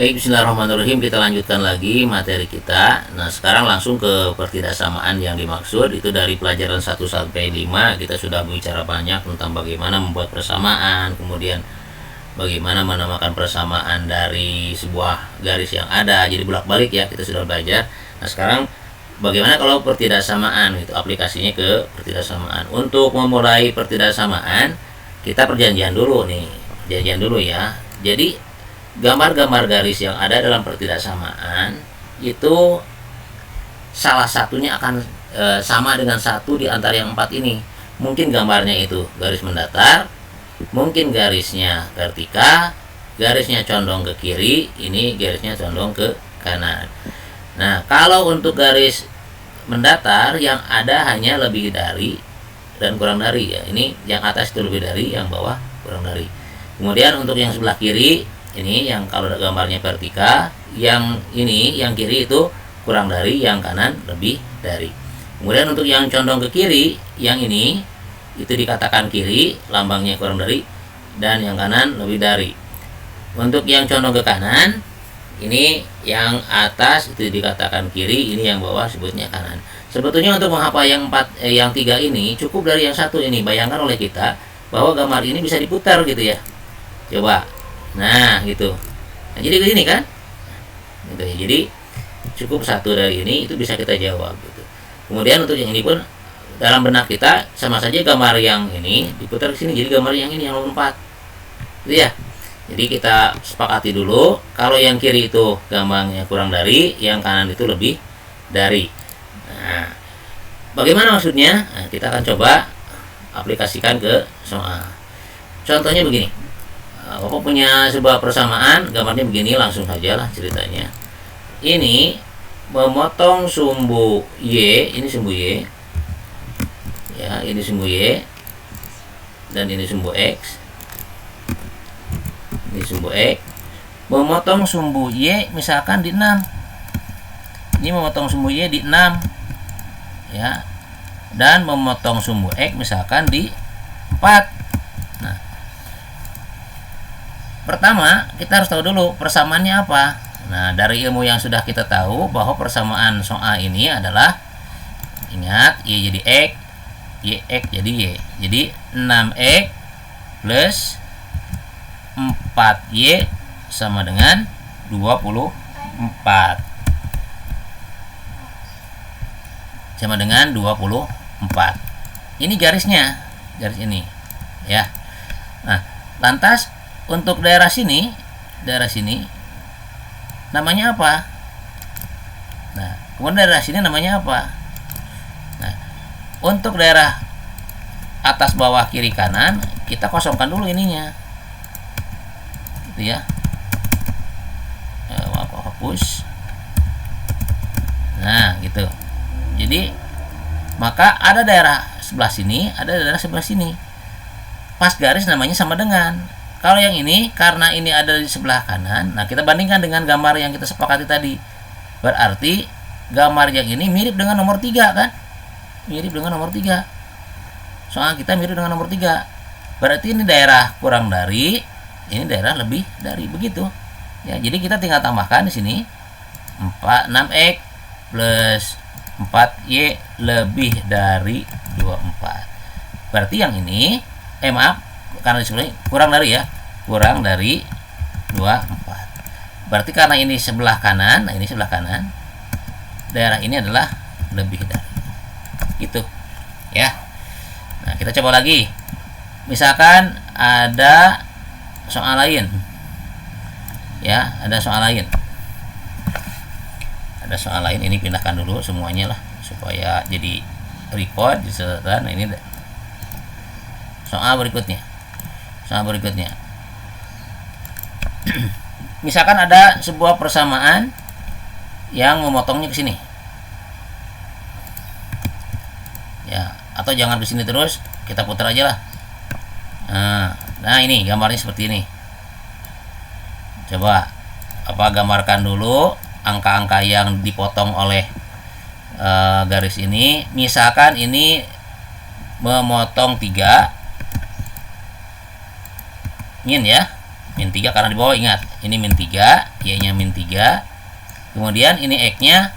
Baik, bismillahirrahmanirrahim. Kita lanjutkan lagi materi kita. Nah, sekarang langsung ke pertidaksamaan yang dimaksud. Itu dari pelajaran 1 sampai 5 kita sudah bicara banyak tentang bagaimana membuat persamaan, kemudian bagaimana menamakan persamaan dari sebuah garis yang ada. Jadi bolak-balik ya, kita sudah belajar. Nah, sekarang bagaimana kalau pertidaksamaan, itu aplikasinya ke pertidaksamaan. Untuk memulai pertidaksamaan, kita perjanjian dulu nih. Perjanjian dulu ya. Jadi gambar-gambar garis yang ada dalam pertidaksamaan itu salah satunya akan sama dengan satu di antara yang 4 ini. Mungkin gambarnya itu garis mendatar, mungkin garisnya vertikal, garisnya condong ke kiri, ini garisnya condong ke kanan. Nah, kalau untuk garis mendatar yang ada hanya lebih dari dan kurang dari ya. Ini yang atas itu lebih dari, yang bawah kurang dari. Kemudian untuk yang sebelah kiri ini yang kalau gambarnya vertikal, yang ini yang kiri itu kurang dari, yang kanan lebih dari. Kemudian untuk yang condong ke kiri, yang ini itu dikatakan kiri, lambangnya kurang dari, dan yang kanan lebih dari. Untuk yang condong ke kanan, ini yang atas itu dikatakan kiri, ini yang bawah sebutnya kanan. Sebetulnya untuk menghafal yang 3 ini cukup dari yang 1 ini. Bayangkan oleh kita bahwa gambar ini bisa diputar gitu ya. Coba. Nah, gitu. Nah, jadi begini kan? Gitu ya. Jadi cukup 1 dari ini itu bisa kita jawab gitu. Kemudian untuk yang ini pun dalam benak kita sama saja gambar yang ini diputar ke sini, jadi gambar yang ini yang nomor 4. Gitu ya. Jadi kita sepakati dulu kalau yang kiri itu gambarnya kurang dari, yang kanan itu lebih dari. Nah, bagaimana maksudnya? Nah, kita akan coba aplikasikan ke soal. Contohnya begini. Bapak punya sebuah persamaan, gambarnya begini, langsung saja lah ceritanya. Ini memotong sumbu Y, ini sumbu Y. Ya, ini sumbu Y. Dan ini sumbu X. Ini sumbu X. Memotong sumbu Y misalkan di 6. Ini memotong sumbu Y di 6. Ya. Dan memotong sumbu X misalkan di 4. Pertama, kita harus tahu dulu persamaannya apa. Nah, dari ilmu yang sudah kita tahu bahwa persamaan soal ini adalah, ingat, Y jadi X, YX jadi Y. Jadi 6X plus 4Y sama dengan 24. Sama dengan 24. Ini garisnya, garis ini. Ya. Nah, lantas untuk daerah sini namanya apa? Nah, kemudian daerah sini namanya apa? Nah, untuk daerah atas, bawah, kiri, kanan kita kosongkan dulu ininya. Gitu ya. Hapus. Nah, gitu. Jadi maka ada daerah sebelah sini, ada daerah sebelah sini. Pas garis namanya sama dengan. Kalau yang ini, karena ini ada di sebelah kanan, nah kita bandingkan dengan gambar yang kita sepakati tadi. Berarti gambar yang ini mirip dengan nomor 3 kan? Mirip dengan nomor 3. Soal kita mirip dengan nomor 3. Berarti ini daerah kurang dari, ini daerah lebih dari, begitu. Ya, jadi kita tinggal tambahkan di sini 6X plus 4Y lebih dari 24. Berarti yang ini, maaf, karena disebutnya kurang dari ya, kurang dari 24. Berarti karena ini sebelah kanan, nah ini sebelah kanan, daerah ini adalah lebih dari. Gitu ya. Nah, kita coba lagi. Misalkan ada soal lain. Ya, ada soal lain. Ada soal lain, ini pindahkan dulu semuanya lah supaya jadi record di sana. Nah, ini soal berikutnya. Misalkan ada sebuah persamaan yang memotongnya ke sini. Ya, atau jangan ke sini terus, kita putar aja lah. Nah, ini gambarnya seperti ini. Coba gambarkan dulu angka-angka yang dipotong oleh garis ini. Misalkan ini memotong 3. Ingin ya, min 3 karena di bawah, ingat ini min 3, y nya min 3, kemudian ini x nya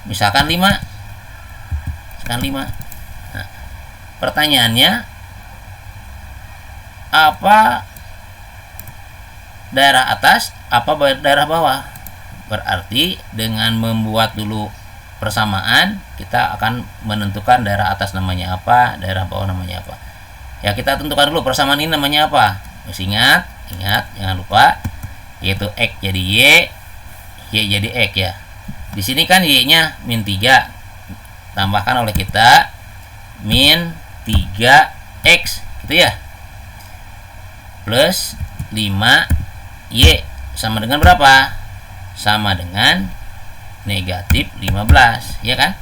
misalkan 5. Nah, pertanyaannya, apa daerah atas, apa daerah bawah? Berarti dengan membuat dulu persamaan, kita akan menentukan daerah atas namanya apa, daerah bawah namanya apa. Ya, kita tentukan dulu persamaan ini namanya apa. Masih ingat, jangan lupa, yaitu x jadi y jadi x ya. Di sini kan y nya min 3, tambahkan oleh kita min 3x gitu ya, plus 5y sama dengan berapa? Sama dengan negatif 15, ya kan?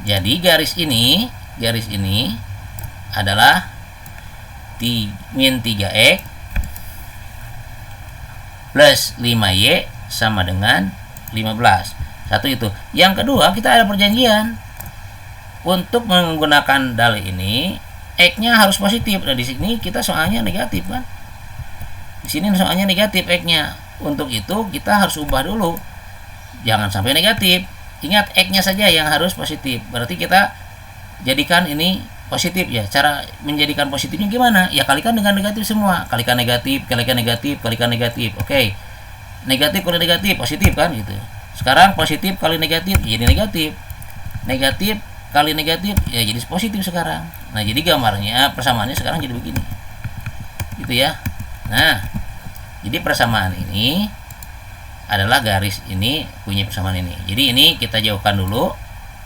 Jadi garis ini adalah min 3x plus 5y sama dengan 15. Satu itu. Yang kedua, kita ada perjanjian untuk menggunakan dalih ini, x-nya harus positif. Nah, di sini kita soalnya negatif kan? Di sini soalnya negatif x-nya. Untuk itu kita harus ubah dulu. Jangan sampai negatif. Ingat, x-nya saja yang harus positif. Berarti kita jadikan ini positif ya. Cara menjadikan positifnya gimana? Ya kalikan dengan negatif semua. Kalikan negatif, kalikan negatif, kalikan negatif. Oke. Negatif kali negatif, positif kan gitu. Sekarang positif kali negatif jadi negatif. Negatif kali negatif ya jadi positif sekarang. Nah, jadi gambarnya persamaannya sekarang jadi begini. Gitu ya. Nah, jadi persamaan ini adalah garis ini punya persamaan ini. Jadi ini kita jauhkan dulu.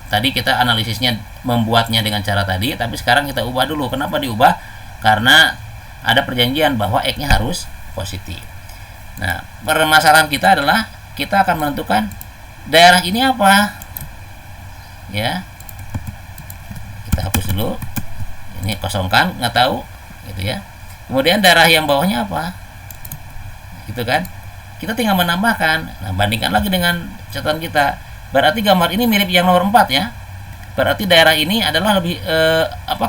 Tadi kita analisisnya membuatnya dengan cara tadi, tapi sekarang kita ubah dulu. Kenapa diubah? Karena ada perjanjian bahwa x-nya harus positif. Nah, permasalahan kita adalah kita akan menentukan daerah ini apa. Ya. Kita hapus dulu. Ini kosongkan, nggak tahu gitu ya. Kemudian daerah yang bawahnya apa? Gitu kan? Kita tinggal menambahkan. Nah, bandingkan lagi dengan catatan kita. Berarti gambar ini mirip yang nomor 4 ya. Berarti daerah ini adalah lebih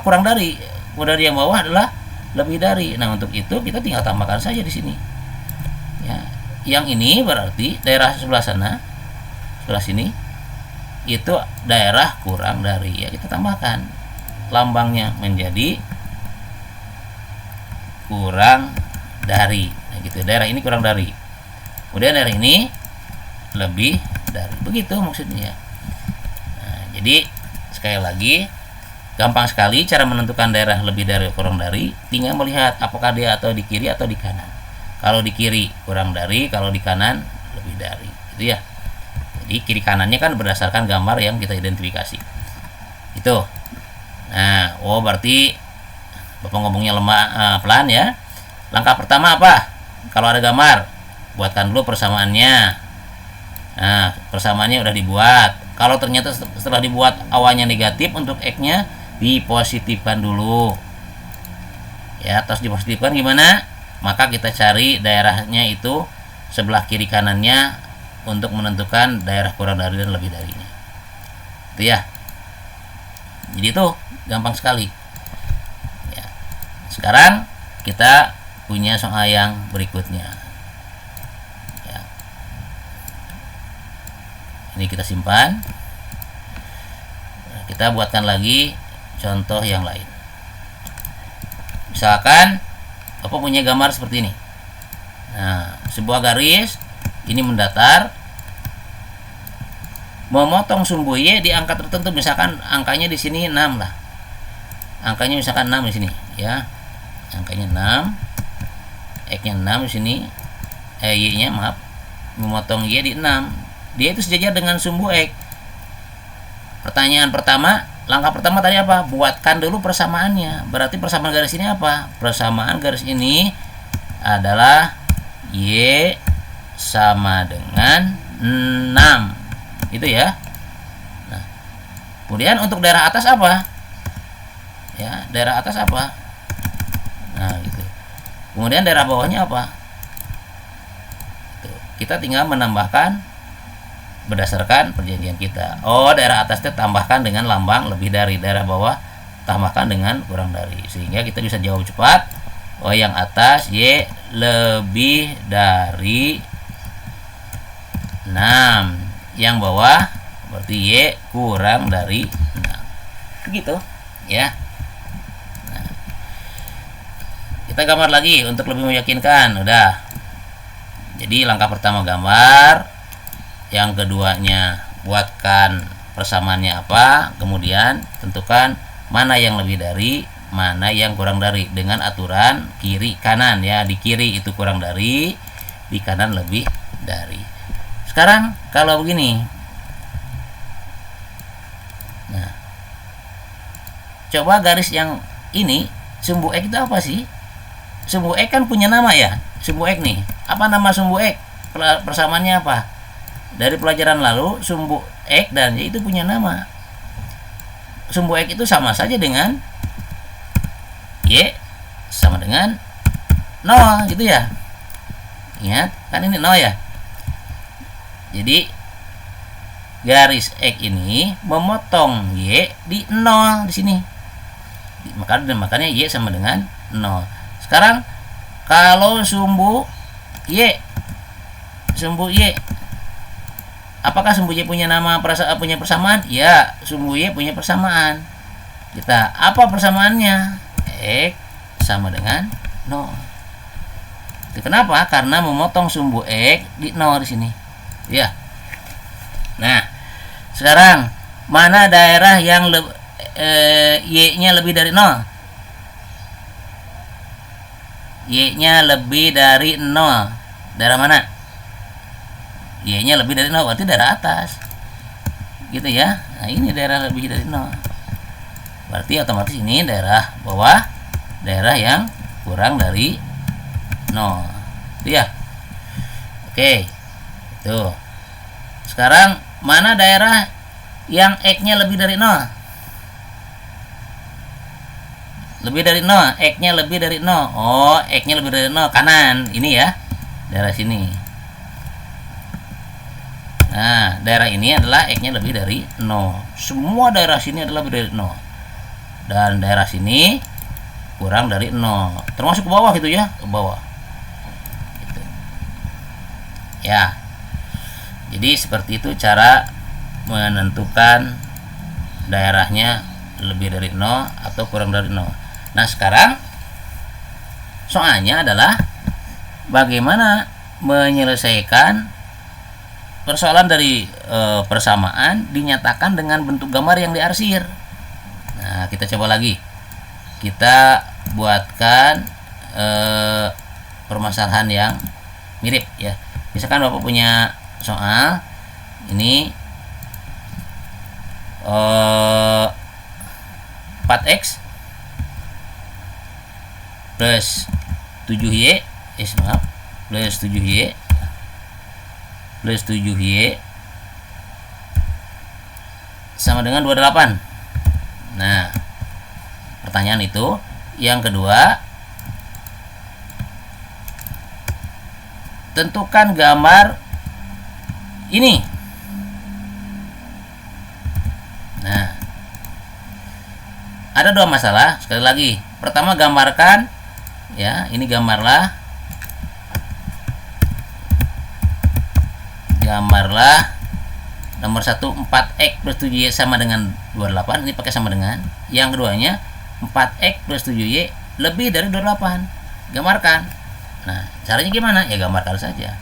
kurang dari yang bawah adalah lebih dari. Nah, untuk itu kita tinggal tambahkan saja di sini. Ya. Yang ini berarti daerah sebelah sana, sebelah sini itu daerah kurang dari. Ya, kita tambahkan lambangnya menjadi kurang dari. Nah, gitu. Daerah ini kurang dari. Kemudian daerah ini lebih dari. Begitu maksudnya. Nah, jadi sekali lagi gampang sekali cara menentukan daerah lebih dari kurang dari, tinggal melihat apakah dia atau di kiri atau di kanan. Kalau di kiri kurang dari, kalau di kanan lebih dari, gitu ya. Jadi kiri kanannya kan berdasarkan gambar yang kita identifikasi. Itu. Nah, berarti Bapak ngomongnya pelan ya. Langkah pertama apa? Kalau ada gambar, buatkan dulu persamaannya. Nah, persamaannya udah dibuat. Kalau ternyata setelah dibuat awalnya negatif, untuk x-nya dipositifkan dulu. Ya, terus dipositifkan gimana? Maka kita cari daerahnya itu sebelah kiri kanannya untuk menentukan daerah kurang dari dan lebih darinya. Itu ya. Jadi itu gampang sekali. Ya. Sekarang kita punya soal yang berikutnya. Ya. Ini kita simpan. Nah, kita buatkan lagi contoh yang lain. Misalkan Bapak punya gambar seperti ini. Nah, sebuah garis ini mendatar, memotong sumbu Y di angka tertentu, misalkan angkanya di sini 6 lah. Angkanya misalkan 6 di sini, ya. Angkanya 6. X-nya 6 di sini. Y-nya maaf. Memotong Y di 6. Dia itu sejajar dengan sumbu X. Pertanyaan pertama, langkah pertama tadi apa? Buatkan dulu persamaannya. Berarti persamaan garis ini apa? Persamaan garis ini adalah Y sama dengan 6. Itu ya. Nah, kemudian untuk daerah atas apa? Ya, daerah atas apa? Nah, gitu. Kemudian daerah bawahnya apa? Tuh, kita tinggal menambahkan berdasarkan perjanjian kita. Daerah atasnya tambahkan dengan lambang lebih dari, daerah bawah tambahkan dengan kurang dari, sehingga kita bisa jawab cepat Oh, yang atas Y lebih dari 6. Yang bawah berarti Y kurang dari 6. Begitu ya. Nah, kita gambar lagi untuk lebih meyakinkan. Udah. Jadi langkah pertama gambar, yang keduanya buatkan persamaannya apa, kemudian tentukan mana yang lebih dari, mana yang kurang dari dengan aturan kiri kanan ya. Di kiri itu kurang dari, di kanan lebih dari. Sekarang kalau begini, nah, coba garis yang ini, sumbu X itu apa sih? Sumbu X kan punya nama ya. Sumbu X nih, apa nama sumbu X? Persamaannya apa? Dari pelajaran lalu, sumbu X dan Y itu punya nama. Sumbu X itu sama saja dengan Y sama dengan 0 gitu ya. Ingat, kan ini 0 ya. Jadi garis X ini memotong Y di 0 di sini. Makanya Y sama dengan 0. Sekarang kalau sumbu Y, apakah sumbu Y punya nama, punya persamaan? Ya, sumbu Y punya persamaan. Kita apa persamaannya? X sama dengan 0. Itu kenapa? Karena memotong sumbu X di 0 di sini. Ya. Nah, sekarang mana daerah yang Y-nya lebih dari 0? Y-nya lebih dari 0. Daerah mana? Y-nya lebih dari 0 berarti daerah atas. Gitu ya. Nah, ini daerah lebih dari 0. Berarti otomatis ini daerah bawah, daerah yang kurang dari 0. Itu ya. Oke. Tuh. Sekarang mana daerah yang X-nya lebih dari 0? Lebih dari 0, X-nya lebih dari 0. Oh, X-nya lebih dari 0 kanan. Ini ya. Daerah sini. Nah, daerah ini adalah X-nya lebih dari 0. Semua daerah sini adalah lebih dari 0. Dan daerah sini kurang dari 0. Termasuk ke bawah gitu ya, ke bawah. Gitu. Ya. Jadi seperti itu cara menentukan daerahnya lebih dari 0 atau kurang dari 0. Nah, sekarang soalnya adalah bagaimana menyelesaikan persoalan dari persamaan dinyatakan dengan bentuk gambar yang diarsir. Nah, kita coba lagi. Kita buatkan permasalahan yang mirip ya. Misalkan Bapak punya soal ini 4x plus 7y, plus 7y plus 7y sama dengan 28. Nah, pertanyaan itu yang kedua, tentukan gambar ini. Nah, ada dua masalah. Sekali lagi, pertama gambarkan ya, ini gambarlah nomor 1 4x plus 7y sama dengan 28. Ini pakai sama dengan. Yang keduanya 4x plus 7y lebih dari 28. Gambarkan. Nah, caranya gimana? Ya gambarkan saja.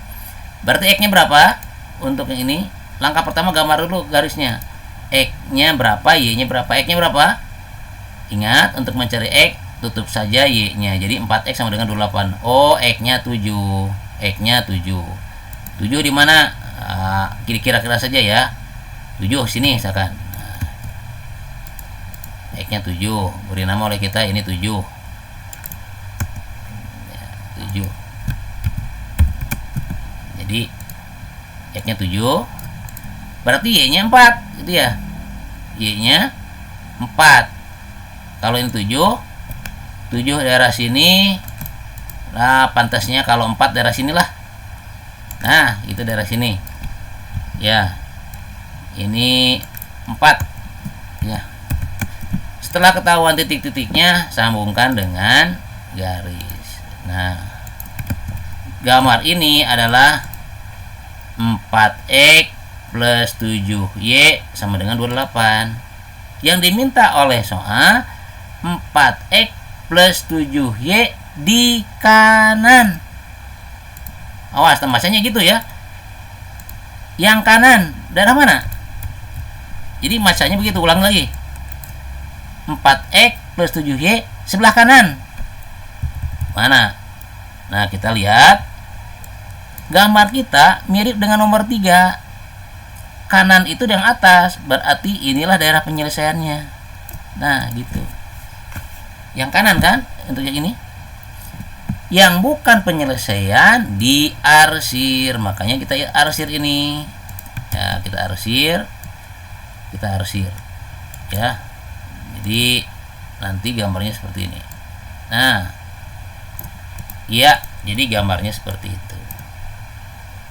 Berarti x-nya berapa? Untuk yang ini, langkah pertama gambar dulu garisnya. X-nya berapa, y-nya berapa? X-nya berapa? Ingat, untuk mencari x tutup saja y-nya. Jadi 4x sama dengan 28. Oh, x-nya 7. X-nya 7. 7 di mana? Kira-kira saja ya. 7 sini misalkan. X-nya 7. Beri nama oleh kita ini 7. Ya, 7. Jadi X-nya 7. Berarti y-nya 4 gitu ya. Y-nya 4. Kalau ini 7 daerah sini. Nah, pantasnya kalau 4 daerah sinilah. Nah, itu daerah sini. Ya. Ini 4. Ya. Setelah ketahuan titik-titiknya, sambungkan dengan garis. Nah, gambar ini adalah 4X plus 7Y sama dengan 28. Yang diminta oleh soal 4X plus 7Y di kanan. Awas, tembasnya gitu ya. Yang kanan, daerah mana? Jadi macanya begitu, ulang lagi. 4X plus 7Y sebelah kanan. Mana? Nah, kita lihat gambar kita mirip dengan nomor 3. Kanan itu yang atas, berarti inilah daerah penyelesaiannya. Nah, gitu. Yang kanan kan untuk yang ini. Yang bukan penyelesaian diarsir, makanya kita arsir ini. Ya, kita arsir. Ya. Jadi nanti gambarnya seperti ini. Nah, iya, jadi gambarnya seperti itu.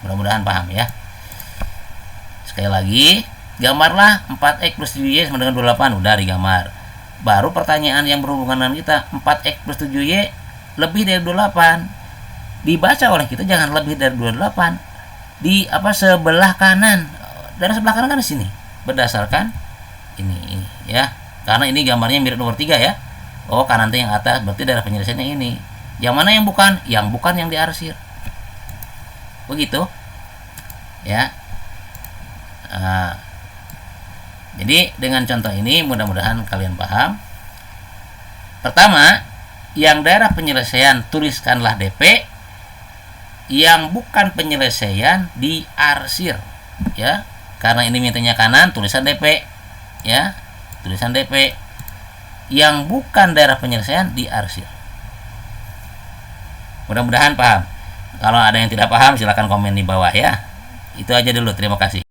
Mudah-mudahan paham ya. Sekali lagi, gambarlah 4X plus 7Y sama dengan 28. Udah digambar. Baru pertanyaan yang berhubungan dengan kita, 4X plus 7Y lebih dari 28. Dibaca oleh kita jangan lebih dari 28. Di sebelah kanan. Dari sebelah kanan kan di sini. Berdasarkan ini ya. Karena ini gambarnya mirip nomor 3 ya. Oh, kanan yang atas berarti daerah penyelesaiannya ini. Yang mana yang bukan? Yang bukan yang diarsir. Begitu. Ya. Nah, jadi dengan contoh ini mudah-mudahan kalian paham. Pertama, yang daerah penyelesaian tuliskanlah DP, yang bukan penyelesaian diarsir ya. Karena ini mintanya kanan, tulisan DP ya. Tulisan DP. Yang bukan daerah penyelesaian diarsir. Mudah-mudahan paham. Kalau ada yang tidak paham silahkan komen di bawah ya. Itu aja dulu, terima kasih.